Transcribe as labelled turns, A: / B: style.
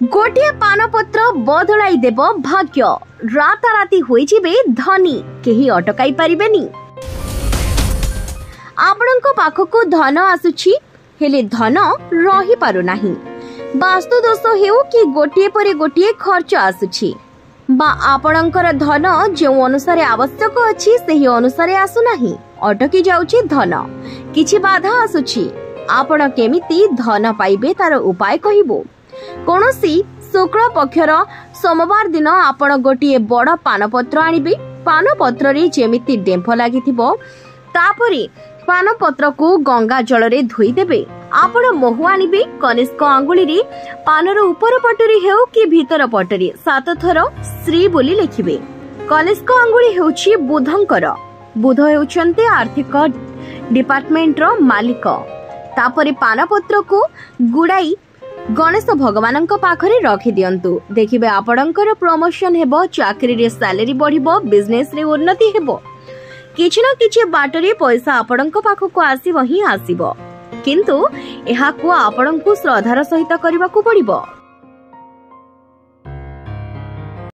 A: गोटे पानपत्र बदलाई देव भाग्य राताराती होइजिबे धनी केही अटकाई परिबेनी। आपणको पाखकु धन आसुछि हेले धन रही पारु नाही। वास्तु दोष हेउ कि गोटिए परे गोटिए खर्च आसुछि बा आपणकर धन जे अनुसारे आवश्यक अछि सेही अनुसारे आसु नाही, अटकी जाउछि धन। किछि बाधा आसुछि, आपण केमिति धन पाइबे तार उपाय कहिबो। कोनोसी शुक्ल पक्षर सोमवार दिन आपण गोटिए बड़ पानपत्र आनिबे। पानपत्र रे जेमिति डेंफ लागिथिबो तापरे पानपत्र को गंगा जल रे धोई देबे। आपण महु आनिबे। कनिष्क आंगुली रे पानर ऊपर पटरी हेउ कि भीतर पटरी 7 थर श्री बोली लिखिबे। कनिष्क आंगुली हेउछि बुधंकर। बुध हेउछन्ते आर्थिक डिपार्टमेंट रो मालिक। तापरे पानपत्र को गुड़ाई गणेश भगवान पाखरे रखी दियंतु। देखिबे आपणकर प्रमोशन हेबो, चाकरी रे सैलरी बढ़िबो, बिजनेस रे उन्नति हेबो। किछि न किछि बाटरे पैसा आपणक पाखको आसीबो ही आसीबो, किंतु एहाकु आपणकु श्रद्धार सहित करबाकू पड़िबो।